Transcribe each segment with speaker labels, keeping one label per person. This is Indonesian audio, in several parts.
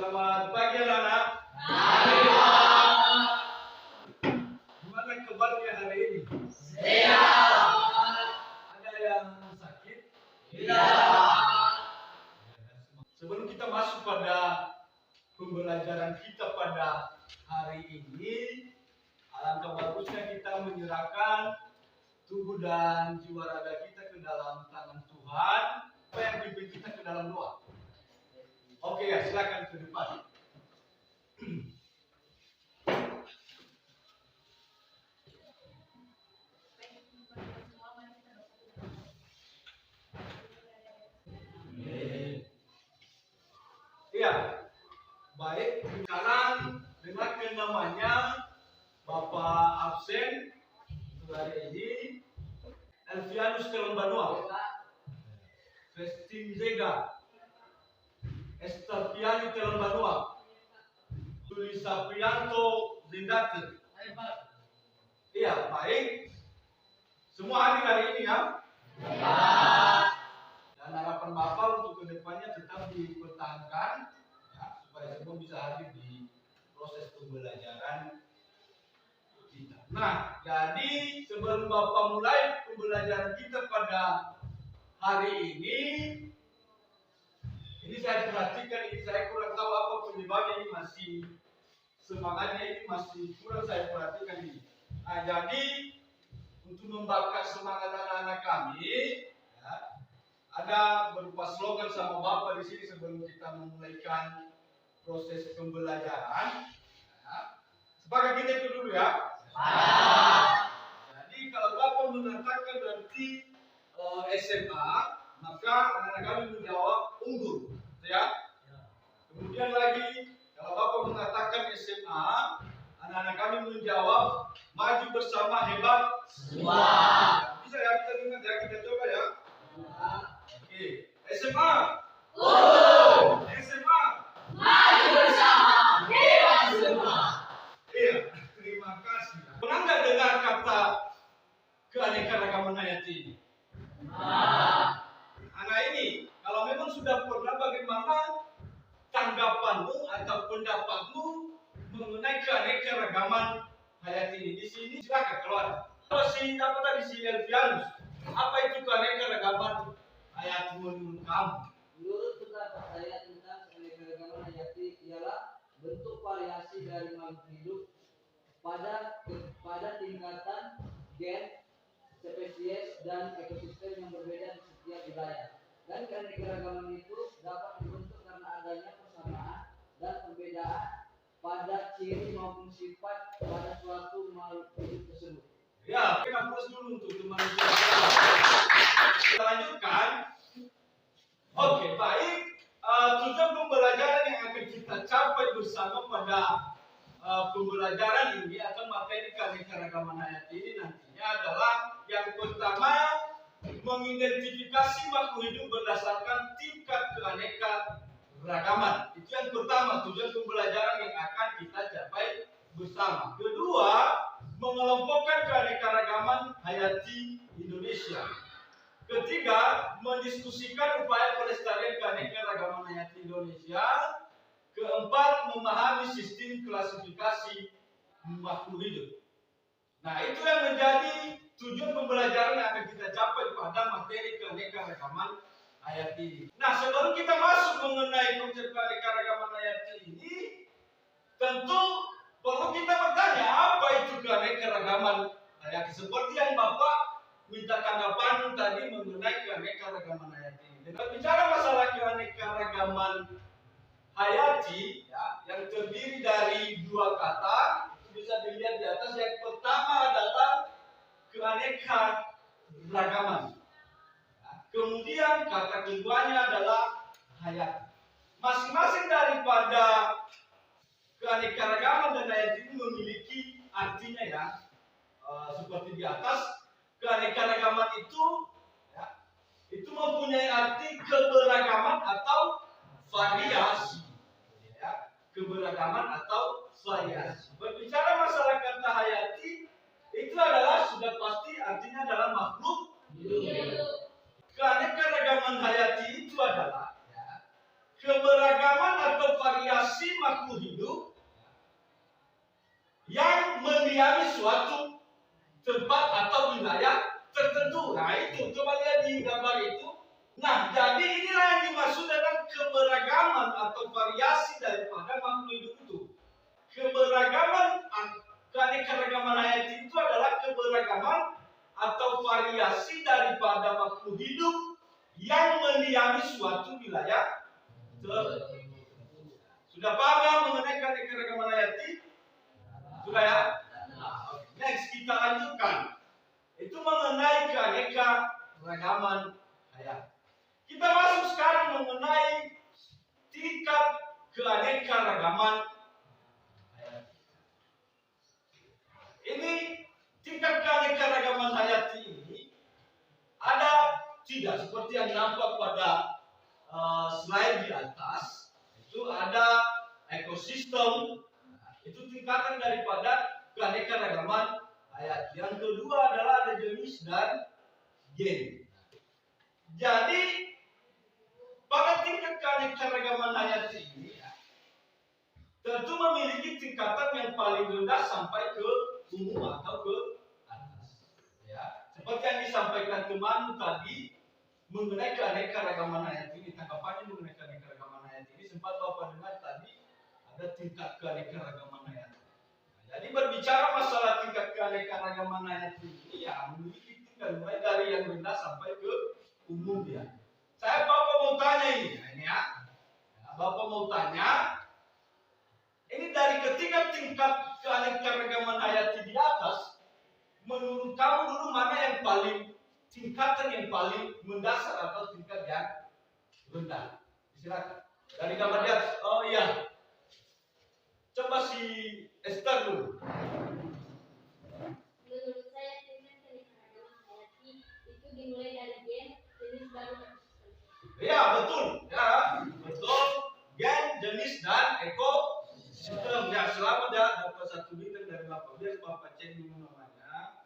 Speaker 1: Selamat pagi anak-anak.
Speaker 2: Pagi, Pak.
Speaker 1: Gimana kabarnya hari ini?
Speaker 2: Sehat.
Speaker 1: Ada yang sakit?
Speaker 2: Tidak.
Speaker 1: Sebelum kita masuk pada pembelajaran kita pada hari ini, alangkah bagusnya kita menyerahkan tubuh dan jiwa raga kita ke dalam tangan Tuhan. Apa yang pimpin kita ke dalam doa? Oke ya, silakan ke depan. Iya, baik. Sekarang dengarkan namanya Bapak absen untuk hari ini, Elvianus Telembanua, Festin Zega, Estapiani Telembanua, Tulisa Prianto Zindate. Iya, baik. Semua hadir hari ini ya. Dan harapan Bapak untuk kedepannya tetap dipertahankan ya, supaya semua bisa hadir di proses pembelajaran kita. Nah, jadi sebelum Bapak mulai pembelajaran kita pada hari ini saya perhatikan, ini saya kurang tahu apa penyebabnya, ini masih semangatnya ini masih kurang saya perhatikan ini. Nah, jadi untuk membakar semangat anak-anak kami, ya, ada berupa slogan sama Bapak di sini sebelum kita memulaikan proses pembelajaran. Ya. Sepakat kita itu dulu ya. Jadi kalau Bapak mengatakan berarti SMA, maka anak-anak kami menjawab unggul, ya. Kemudian lagi kalau Bapak mengatakan SMA, anak-anak kami menjawab maju bersama hebat semua. Bisa ya, kita dengar ya, kita coba ya. Oke, SMA. SMA.
Speaker 2: Maju bersama hebat semua.
Speaker 1: Iya, terima kasih. Pernah nggak dengar kata keanekaragaman hayati ini? Anak ini, kalau memang sudah pernah, bagaimana tanggapanmu atau pendapatmu mengenai keanekaragaman hayati ini? Di sini silakan keluar. Apa tadi si Elvianus? Apa itu keanekaragaman hayati menurut kamu?
Speaker 3: Menurut pendapat saya tentang keanekaragaman hayati ialah bentuk variasi dari makhluk hidup pada tingkatan gen, spesies dan ekosistem yang berbeda di setiap wilayah. Dan keanekaragaman itu dapat dibentuk karena adanya persamaan dan perbedaan pada ciri maupun sifat pada suatu makhluk hidup tersebut.
Speaker 1: Ya, kita terus dulu untuk teman-teman. Kita lanjutkan. Oke, baik. Tujuan pembelajaran yang akan kita capai bersama pada pembelajaran ini atau materi keanekaragaman hayati ini nantinya adalah yang pertama, mengidentifikasi makhluk hidup berdasarkan tingkat keanekaragaman. Itu yang pertama, tujuan pembelajaran yang akan kita capai bersama. Kedua, mengelompokkan keanekaragaman hayati Indonesia. Ketiga, mendiskusikan upaya pelestarian keanekaragaman hayati Indonesia. Keempat, memahami sistem klasifikasi makhluk hidup. Nah, itu yang menjadi tujuan pembelajaran yang akan kita capai pada materi keanekaragaman hayati ini. Nah, sebelum kita masuk mengenai konsep keanekaragaman hayati ini, tentu perlu kita bertanya apa itu keanekaragaman hayati. Seperti yang Bapak minta tanggapan tadi mengenai keanekaragaman hayati ini. Dengan bicara masalah keanekaragaman hayati, ya, yang terdiri dari dua kata, itu bisa dilihat di atas. Yang pertama adalah keanekaragaman. Ya, kemudian kata keduanya adalah hayati. Masing-masing daripada keanekaragaman dan hayati ini memiliki artinya ya. Seperti di atas, keanekaragaman itu ya, itu mempunyai arti keberagaman atau variasi. Ya, keberagaman atau variasi. Berbicara masalah kata hayati, itu adalah sudah pasti artinya adalah makhluk hidup. Keanekaragaman hayati itu adalah ya, keberagaman atau variasi tempat atau wilayah tertentu. Nah itu, coba lihat di gambar itu. Nah, jadi inilah yang dimaksud dengan keberagaman atau variasi daripada makhluk hidup itu. Keberagaman, keanekaragaman hayati itu adalah keberagaman atau variasi daripada makhluk hidup yang mendiami suatu wilayah tertentu. Sudah paham ya mengenai keanekaragaman hayati? Sudah ya? Next kita lanjutkan. Itu mengenai keanekaragaman hayati. Kita masuk sekarang mengenai tingkat keanekaragaman hayati. Ini tingkat keanekaragaman hayati ini ada tiga seperti yang nampak pada slide di atas. Itu ada ekosistem, itu tingkatan daripada keanekaragaman hayati. Yang kedua adalah ada jenis dan gen. Jadi pada tingkat keanekaragaman hayati ini tentu memiliki tingkatan yang paling rendah sampai ke umum atau ke atas. Ya, seperti yang disampaikan teman tadi mengenai keanekaragaman hayati ini, tanggapannya mengenai keanekaragaman hayati ini sempat Bapak dengar tadi ada tingkat keanekaragaman hayati. Jadi berbicara masalah tingkat keanekaragaman hayati ini ya memiliki tingkat mulai dari yang rendah sampai ke umum ya. Saya Bapak mau tanya ini ya. Bapak mau tanya, ini dari ketiga tingkat keanekaragaman hayati di atas, menurut kamu dulu mana yang paling tingkatan yang paling mendasar atau tingkat yang rendah? Silakan. Dari gambar di atas. Oh iya. Coba si Esther dulu.
Speaker 4: Menurut saya tingkat keanekaragaman hayati itu dimulai dari gen, jenis baru ekosistem.
Speaker 1: Ya betul, ya betul. Gen, jenis dan ekosistem. Ya selamat ya dapat satu bintang dari Bapak. Biar Bapak cek dulu namanya.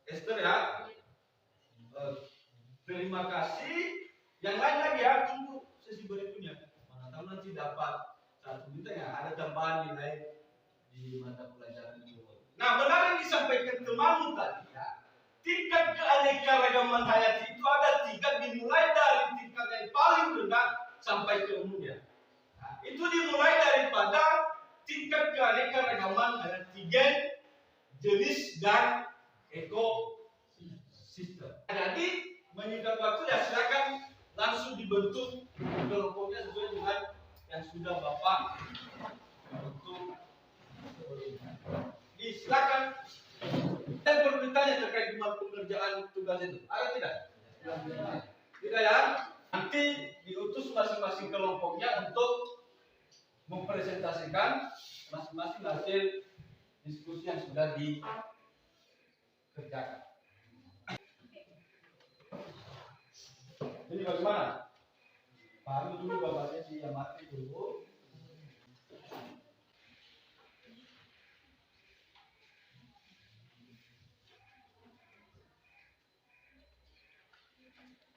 Speaker 1: Esther ya. Terima kasih. Yang lain lagi ya tunggu sesi berikutnya. Mana tahu nanti dapat satu bintang ya. Ada tambahan nilai di mata pelajaran itu. Nah benar yang disampaikan temanmu tadi ya. Tingkat keanekaragaman hayati itu ada tingkat dimulai dari tingkat yang paling rendah sampai ke umumnya. Nah, itu dimulai daripada tingkat keanekaragaman hayati gen, jenis dan ekosistem. Jadi menyingkat waktu ya silakan langsung dibentuk kelompoknya sesuai dengan yang sudah Bapak bentuk sebelumnya. Silakan. Dan perlu ditanya terkait dengan pengerjaan tugas itu. Ada tidak? Tidak ya? Nanti diutus masing-masing kelompoknya untuk mempresentasikan masing-masing hasil diskusi yang sudah dikerjakan. Jadi bagaimana? Pahami dulu Bapaknya diamati dulu.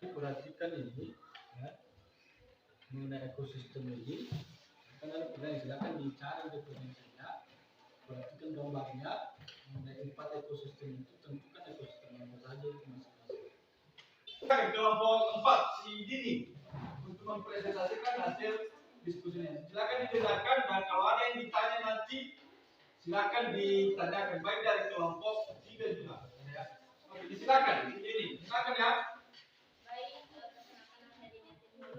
Speaker 1: Perhatikan ini ya, mengenai ekosistem ini kan ada pilihan, silakan dicari definisinya, perhatikan gambarnya mengenai 4 ekosistem itu, tentukan ekosistem yang saja itu masing-masing. Kelompok 4 si Dini untuk mempresentasikan hasil diskusinya. Silakan didengarkan dan kalau ada yang ditanya nanti silakan ditanyakan baik dari kelompok 3 juga ya. Oke, silakan Dini, silakan ya.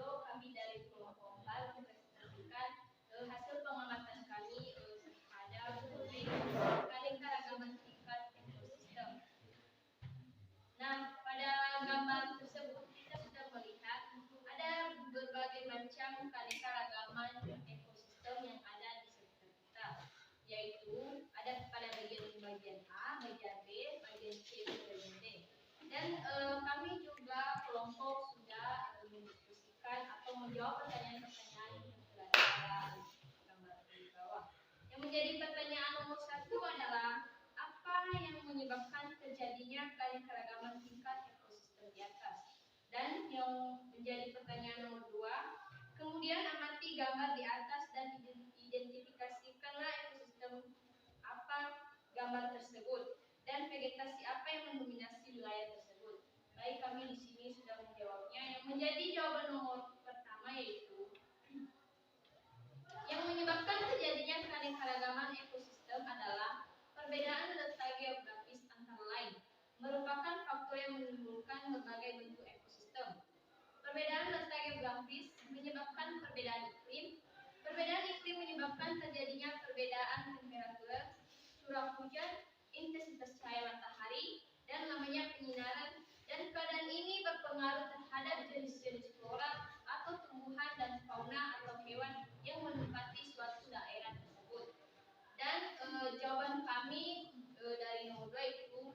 Speaker 4: Kami dari kelompok 4 mempresentasikan hasil pengamatan kami pada keanekaragaman tingkat ekosistem. Nah, pada gambar tersebut kita sudah melihat ada berbagai macam keanekaragaman ekosistem yang ada di sekitar kita, yaitu ada pada bagian A, bagian B, bagian C, dan bagian D. Dan kami juga kelompok sudah mendiskusikan atau menjawab pertanyaan-pertanyaan yang telah ada gambar di bawah. Yang menjadi pertanyaan nomor 1 adalah apa yang menyebabkan terjadinya keanekaragaman tingkat ekosistem di atas. Dan yang menjadi pertanyaan nomor 2, kemudian amati gambar di atas dan identifikasikanlah ekosistem apa gambar tersebut. Dan vegetasi apa yang mendominasi wilayah tersebut? Baik, kami di sini sudah menjawabnya. Yang menjadi jawaban nomor pertama yaitu yang menyebabkan terjadinya keanekaragaman ekosistem adalah perbedaan letak geografis antara lain, merupakan faktor yang menimbulkan berbagai bentuk ekosistem. Perbedaan letak geografis menyebabkan perbedaan iklim. Perbedaan iklim menyebabkan terjadinya perbedaan temperatur, curah hujan, intensitas cahaya matahari, dan lamanya penyinaran. Dan keadaan ini berpengaruh terhadap jenis-jenis flora atau tumbuhan dan fauna atau hewan yang menempati suatu daerah tersebut. Dan jawaban kami dari nomor 2 itu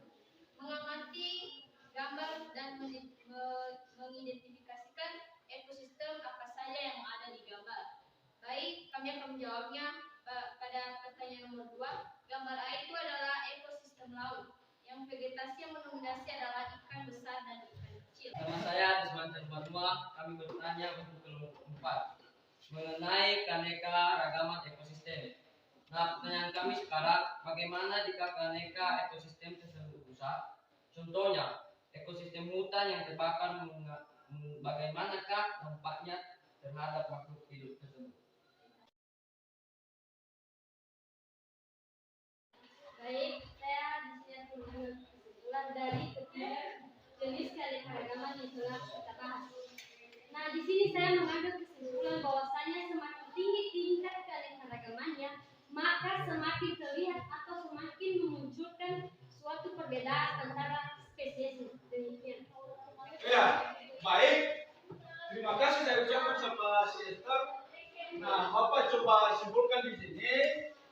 Speaker 4: mengamati gambar dan mengidentifikasikan ekosistem apa saja yang ada di gambar. Baik, kami akan menjawabnya pada pertanyaan nomor 2. Gambar A itu adalah ekosistem laut. Yang vegetasi yang mendominasi adalah ikan besar dan ikan kecil.
Speaker 3: Nama saya Desmanten Barma, kami bertanya untuk kelompok 4 mengenai keanekaragaman ekosistem. Nah, pertanyaan kami sekarang, bagaimana jika keaneka ekosistem tersebut rusak? Contohnya, ekosistem hutan yang terbakar, bagaimanakah dampaknya terhadap makhluk hidup tersebut?
Speaker 4: Baik, saya di sini akan mengambil kesimpulan dari ketiga jenis keanekaragaman yang telah kita bahas. Nah, di sini saya mengambil kesimpulan bahwasanya semakin tinggi tingkat keanekaragamannya, maka semakin terlihat atau semakin memunculkan suatu perbedaan antara spesies. Demikian.
Speaker 1: Ya, baik. Terima kasih saya ucapkan sama si Esther. Nah, Bapak coba simpulkan di sini,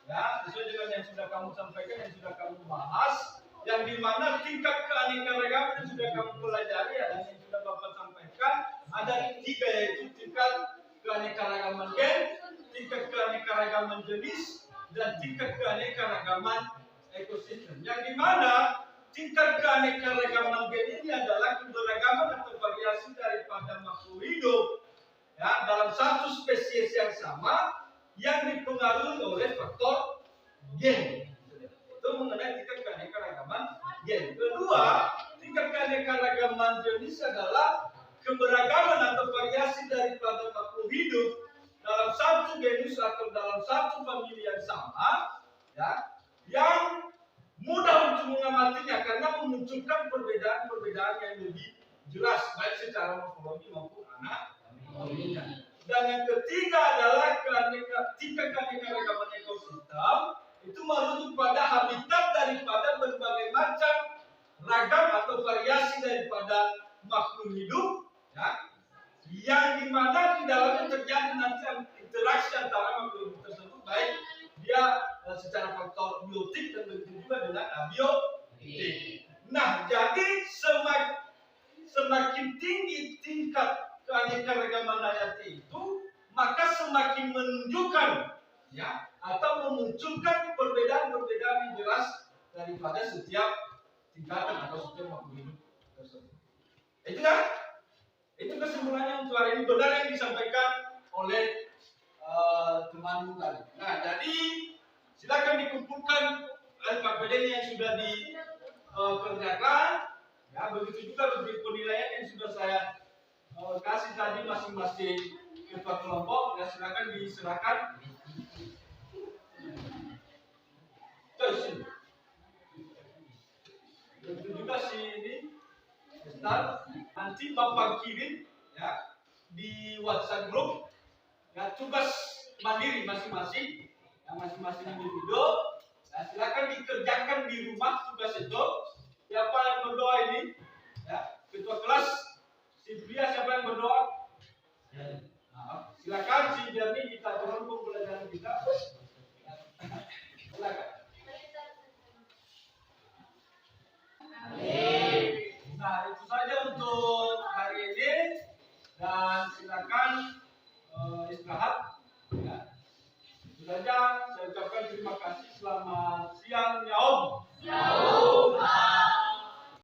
Speaker 1: ya, sesuai dengan yang sudah kamu sampaikan, yang sudah kamu bahas, yang dimana tingkat keanekaragaman yang sudah kamu pelajari, ya, dan yang sudah Bapak sampaikan, ada 3 yaitu tingkat keanekaragaman gen, tingkat keanekaragaman jenis, dan tingkat keanekaragaman ekosistem. Yang dimana tingkat keanekaragaman gen ini adalah keberagaman atau variasi daripada makhluk hidup, ya, dalam satu spesies yang sama yang dipengaruhi oleh faktor gen. Itu mengenai tingkat keanekaragaman gen. Kedua, tingkat keanekaragaman jenis adalah keberagaman atau variasi daripada makhluk hidup dalam satu genus atau dalam satu famili yang sama, ya, yang mudah untuk mengamatinya karena memunculkan perbedaan-perbedaan yang lebih jelas baik secara morfologi maupun anatomi. Dan yang ketiga adalah tingkat keanekaragaman ekosistem itu merujuk pada habitat daripada berbagai macam ragam atau variasi daripada makhluk hidup, ya, yang dimana di dalamnya terjadi nanti interaksi antara makhluk hidup tersebut, baik dia secara faktor biotik dan begitu juga dengan abiotik. Nah, jadi semakin tinggi tingkat keanekaragaman hayati itu, maka semakin menunjukkan, ya, atau memunculkan perbedaan-perbedaan yang jelas daripada setiap tingkatan atau setiap makhluk hidup tersebut. Itu kan? Itu kesimpulannya untuk hari ini, benar yang disampaikan oleh temanmu tadi. Nah, jadi silakan dikumpulkan LKPD yang sudah dikerjakan, ya, begitu juga bentuk penilaian yang sudah saya kasih tadi masing-masing ketua kelompok, ya, silakan diserahkan. Terus begitu juga si ini start, nanti Bapak kirim, ya, di WhatsApp grup, ya, tugas mandiri masing-masing, ya, masing-masing individu. Nah, silakan dikerjakan di rumah tugas itu. Siapa yang berdoa ini, ya, ketua kelas si Pria, siapa yang berdoa? Nah, silakan si Jerni